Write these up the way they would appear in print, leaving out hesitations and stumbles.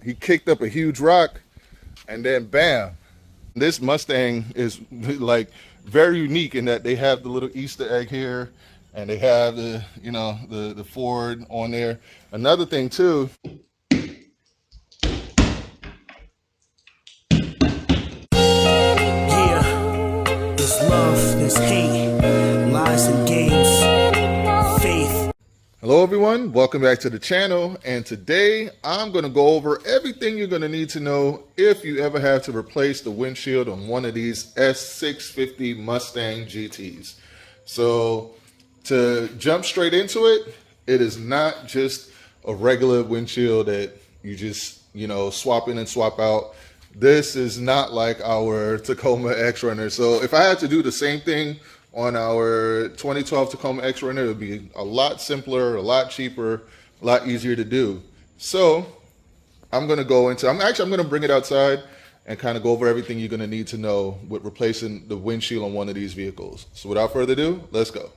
he kicked up a huge rock, and then bam. This Mustang is like very unique in that they have the little Easter egg here, and they have the the Ford on there. Another thing too. Yeah, there's love, there's hate, lies and games, faith. Hello everyone, welcome back to the channel, and today I'm going to go over everything you're going to need to know if you ever have to replace the windshield on one of these S650 Mustang GTs. So to jump straight into it, it is not just a regular windshield that you just swap in and swap out. This is not like our Tacoma X-Runner. So if I had to do the same thing on our 2012 Tacoma X-Runner, it would be a lot simpler, a lot cheaper, a lot easier to do. So I'm going to bring it outside and kind of go over everything you're going to need to know with replacing the windshield on one of these vehicles. So without further ado, let's go.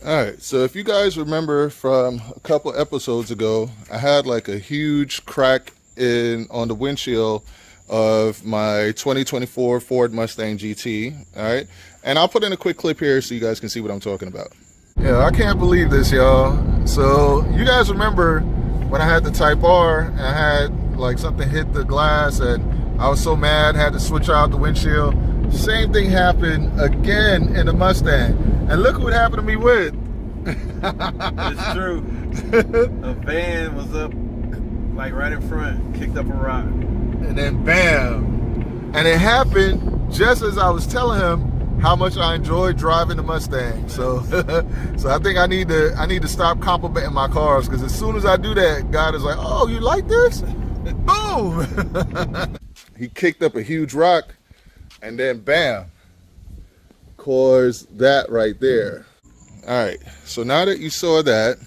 All right, so if you guys remember from a couple episodes ago, I had like a huge crack on the windshield of my 2024 Ford Mustang GT, all right? And I'll put in a quick clip here so you guys can see what I'm talking about. Yeah, I can't believe this, y'all. So you guys remember when I had the Type R and I had like something hit the glass and I was so mad, had to switch out the windshield. Same thing happened again in the Mustang. And look what happened to me with. It's true. A van was up, like right in front, kicked up a rock. And then bam. And it happened just as I was telling him how much I enjoyed driving the Mustang. So so I think I need to stop complimenting my cars, because as soon as I do that, God is like, oh, you like this? Boom. He kicked up a huge rock, and then bam, caused that right there. All right, so now that you saw that,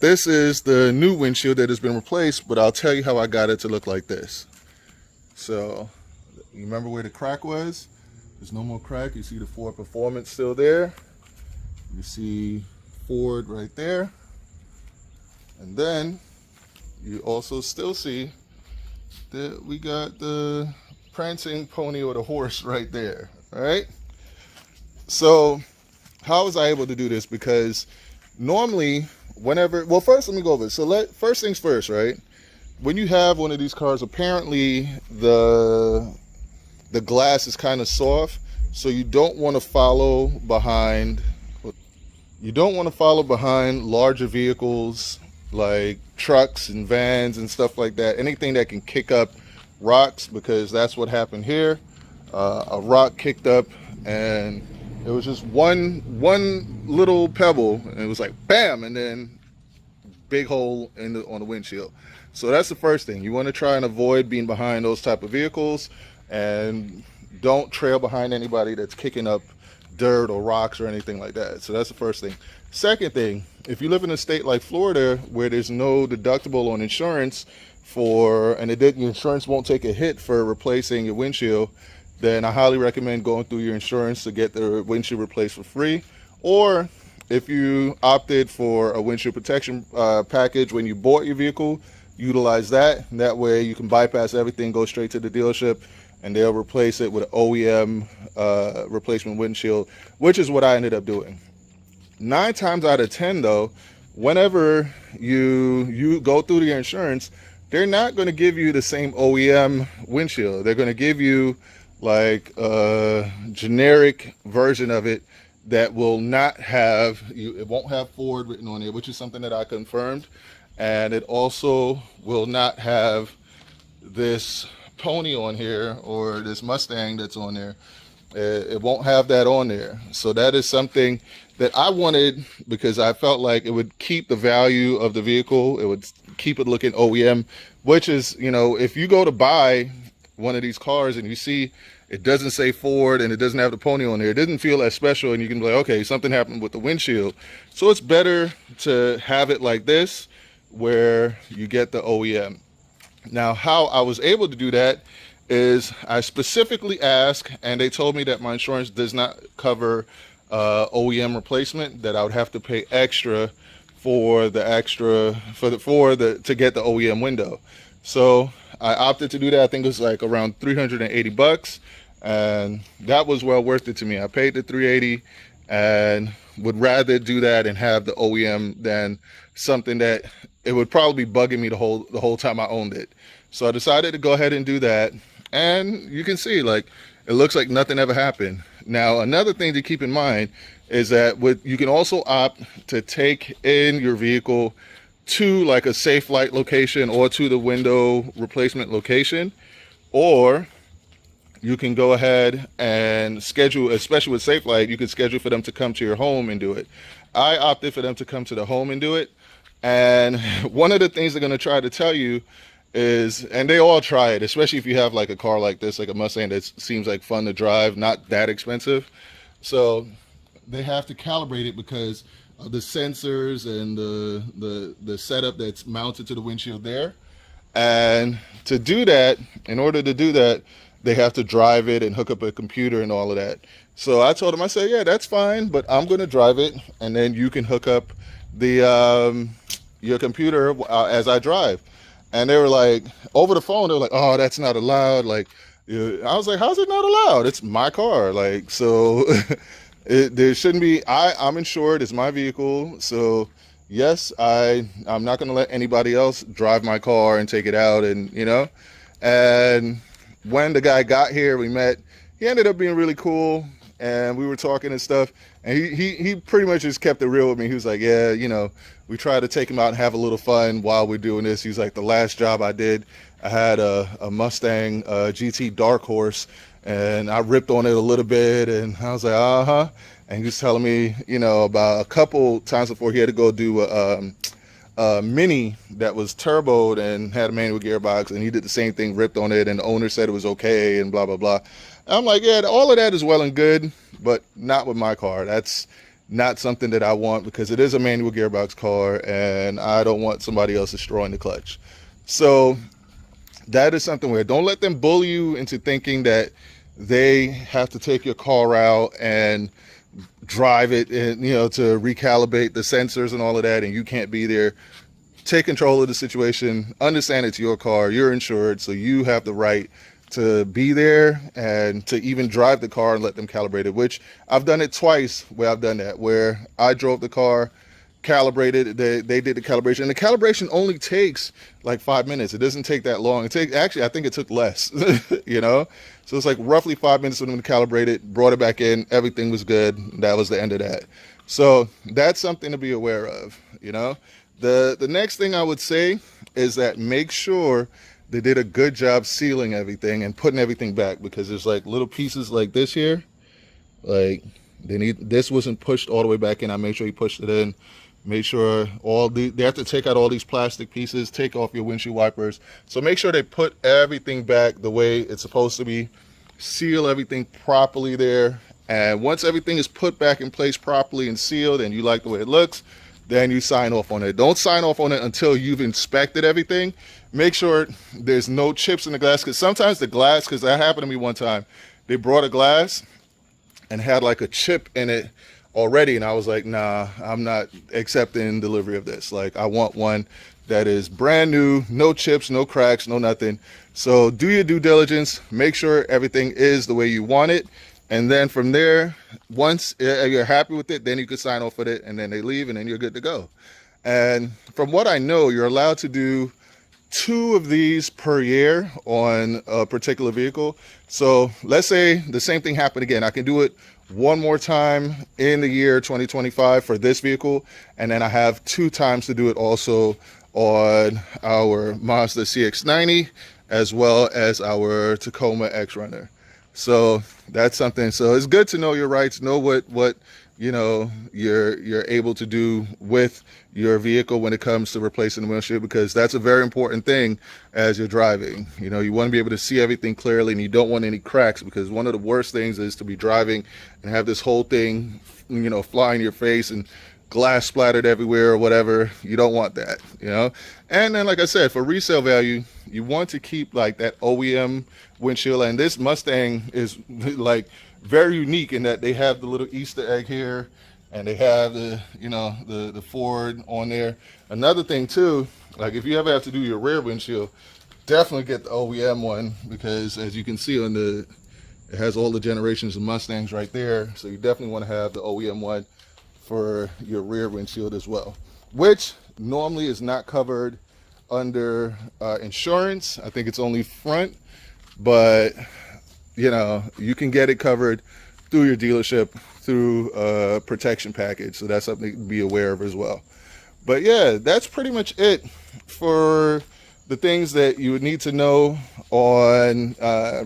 this is the new windshield that has been replaced, but I'll tell you how I got it to look like this. So you remember where the crack was? There's no more crack. You see the Ford Performance still there. You see Ford right there. And then you also still see that we got the prancing pony or the horse right there, all right? So how was I able to do this? Because normally well, first let me go over it. So first things first, right? When you have one of these cars, apparently the glass is kind of soft, so you don't want to follow behind larger vehicles like trucks and vans and stuff like that. Anything that can kick up rocks, because that's what happened here. A rock kicked up, and it was just one little pebble, and it was like bam, and then big hole on the windshield. So that's the first thing. You want to try and avoid being behind those type of vehicles, and don't trail behind anybody that's kicking up dirt or rocks or anything like that. So that's the first thing. Second thing, if you live in a state like Florida where there's no deductible on insurance and your insurance won't take a hit for replacing your windshield, then I highly recommend going through your insurance to get the windshield replaced for free. Or if you opted for a windshield protection package when you bought your vehicle, utilize that. And that way you can bypass everything, go straight to the dealership, and they'll replace it with an OEM replacement windshield, which is what I ended up doing. 9 times out of 10 though, whenever you go through your insurance, they're not going to give you the same OEM windshield. They're going to give you like a generic version of it that will not have it won't have Ford written on it, which is something that I confirmed. And it also will not have this pony on here or this Mustang that's on there. It won't have that on there. So that is something that I wanted because I felt like it would keep the value of the vehicle. It would keep it looking OEM, which is, you know, if you go to buy one of these cars and you see it doesn't say Ford and it doesn't have the pony on there, it doesn't feel as special, and you can be like, okay, something happened with the windshield. So it's better to have it like this, where you get the OEM. Now, how I was able to do that is I specifically asked, and they told me that my insurance does not cover OEM replacement, that I would have to pay extra for the to get the OEM window. So I opted to do that. I think it was like around 380 bucks, and that was well worth it to me. I paid the 380 and would rather do that and have the OEM than something that it would probably be bugging me the whole time I owned it. So I decided to go ahead and do that, and you can see, like, it looks like nothing ever happened. Now, another thing to keep in mind is that you can also opt to take in your vehicle to like a safe light location or to the window replacement location, or you can go ahead and schedule, especially with safe light, you can schedule for them to come to your home and do it. I opted for them to come to the home and do it. And one of the things they're going to try to tell you is, and they all try it, especially if you have like a car like this, like a Mustang that seems like fun to drive, not that expensive. So they have to calibrate it because of the sensors and the setup that's mounted to the windshield there. And to do that, in order to do that, they have to drive it and hook up a computer and all of that. So I told them, I said, yeah, that's fine, but I'm going to drive it, and then you can hook up the your computer as I drive. And they were like, over the phone, they were like, oh, that's not allowed. Like, I was like, how's it not allowed? It's my car. Like, so there shouldn't be, I'm insured, it's my vehicle. So yes, I'm not going to let anybody else drive my car and take it out, and, you know. And when the guy got here, we met, he ended up being really cool, and we were talking and stuff. And he pretty much just kept it real with me. He was like, yeah, you know, we try to take him out and have a little fun while we're doing this. He's like, the last job I did, I had a Mustang GT Dark Horse, and I ripped on it a little bit. And I was like, uh-huh. And he was telling me, you know, about a couple times before he had to go do a Mini that was turboed and had a manual gearbox, and he did the same thing, ripped on it, and the owner said it was okay, and blah, blah, blah. I'm like, yeah, all of that is well and good, but not with my car. That's not something that I want, because it is a manual gearbox car, and I don't want somebody else destroying the clutch. So that is something where don't let them bully you into thinking that they have to take your car out and drive it, and, you know, to recalibrate the sensors and all of that, and you can't be there. Take control of the situation. Understand it's your car, you're insured, so you have the right to be there and to even drive the car and let them calibrate it, which I've done it twice where I've done that, where I drove the car, calibrated, they did the calibration, and the calibration only takes like 5 minutes. It doesn't take that long. Actually, I think it took less, you know? So it's like roughly 5 minutes for them to calibrate it, brought it back in, everything was good. That was the end of that. So that's something to be aware of, you know? The next thing I would say is that make sure they did a good job sealing everything and putting everything back, because there's like little pieces like this here, like this wasn't pushed all the way back in. I made sure he pushed it in. Make sure they have to take out all these plastic pieces, take off your windshield wipers. So make sure they put everything back the way it's supposed to be, seal everything properly there. And once everything is put back in place properly and sealed and you like the way it looks, then you sign off on it. Don't sign off on it until you've inspected everything. Make sure there's no chips in the glass, because sometimes the glass, because that happened to me one time, they brought a glass and had like a chip in it already, and I was like, nah, I'm not accepting delivery of this. Like, I want one that is brand new, no chips, no cracks, no nothing. So do your due diligence, make sure everything is the way you want it, and then from there, once you're happy with it, then you can sign off with it, and then they leave, and then you're good to go. And from what I know, you're allowed to do 2 of these per year on a particular vehicle. So let's say the same thing happened again. I can do it one more time in the year 2025 for this vehicle, and then I have 2 times to do it also on our Mazda CX-90 as well as our Tacoma X-Runner. So that's something. So it's good to know your rights, know what you know, you're able to do with your vehicle when it comes to replacing the windshield, because that's a very important thing as you're driving. You know, you want to be able to see everything clearly, and you don't want any cracks, because one of the worst things is to be driving and have this whole thing, you know, fly in your face and glass splattered everywhere or whatever. You don't want that, you know. And then, like I said, for resale value, you want to keep like that OEM windshield. And this Mustang is like very unique in that they have the little Easter egg here, and they have the, you know, the Ford on there. Another thing too, like if you ever have to do your rear windshield, definitely get the OEM one, because as you can see on the, it has all the generations of Mustangs right there. So you definitely want to have the OEM one for your rear windshield as well, which normally is not covered under insurance. I think it's only front, but you know, you can get it covered through your dealership through a protection package. So that's something to be aware of as well. But yeah, that's pretty much it for the things that you would need to know on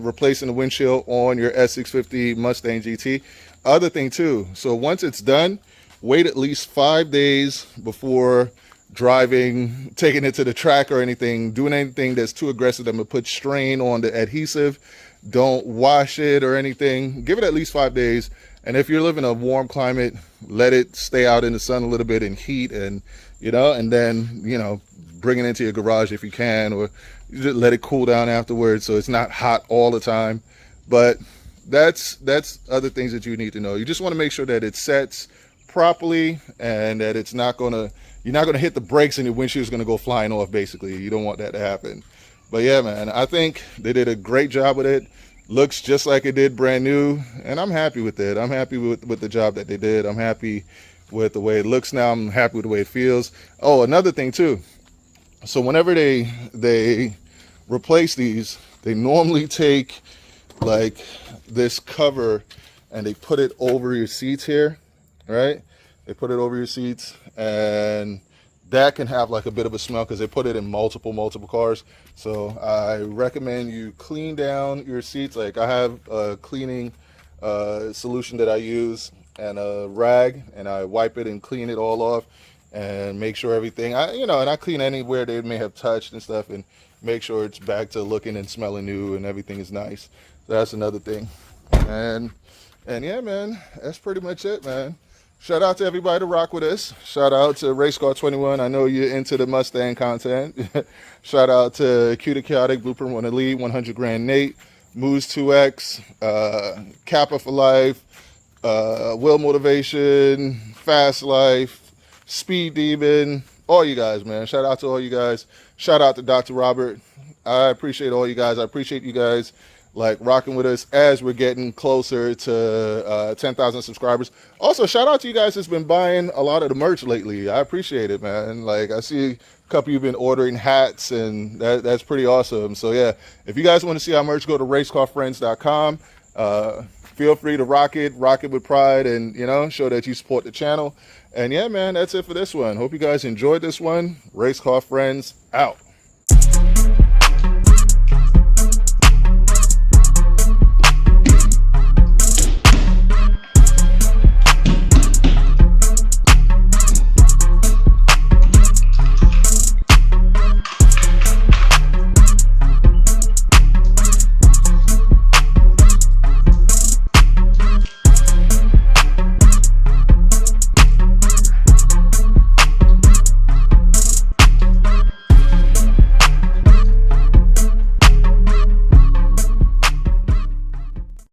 replacing the windshield on your S650 Mustang GT. Other thing too, so once it's done, wait at least 5 days before driving, taking it to the track or anything, doing anything that's too aggressive that would put strain on the adhesive. Don't wash it or anything. Give it at least 5 days. And if you're living in a warm climate, let it stay out in the sun a little bit in heat, and you know, and then, you know, bring it into your garage if you can, or just let it cool down afterwards so it's not hot all the time. But that's other things that you need to know. You just want to make sure that it sets properly and that it's not gonna, you're not gonna hit the brakes and your windshield is gonna go flying off. Basically, you don't want that to happen. But yeah, man, I think they did a great job with it. Looks just like it did brand new, and I'm happy with it. I'm happy with the job that they did. I'm happy with the way it looks now. I'm happy with the way it feels. Oh, another thing too, so whenever they replace these, they normally take like this cover and they put it over your seats here, right? They put it over your seats, and that can have like a bit of a smell because they put it in multiple cars. So I recommend you clean down your seats. Like I have a cleaning solution that I use and a rag, and I wipe it and clean it all off and make sure everything, and I clean anywhere they may have touched and stuff, and make sure it's back to looking and smelling new and everything is nice. So that's another thing. And yeah, man, that's pretty much it, man. Shout out to everybody to rock with us. Shout out to Race Car 21. I know you're into the Mustang content. Shout out to Cutie Chaotic, Blueprint 1 Elite, 100 Grand Nate, Moose 2X, Kappa for Life, Will Motivation, Fast Life, Speed Demon, all you guys, man. Shout out to all you guys. Shout out to Dr. Robert. I appreciate all you guys. I appreciate you guys like rocking with us as we're getting closer to 10,000 subscribers. Also, shout out to you guys that's been buying a lot of the merch lately. I appreciate it, man. Like I see a couple of you been ordering hats, and that's pretty awesome. So yeah, if you guys want to see our merch, go to racecarfriends.com. Feel free to rock it with pride, and show that you support the channel. And yeah, man, that's it for this one. Hope you guys enjoyed this one. Race Car Friends out.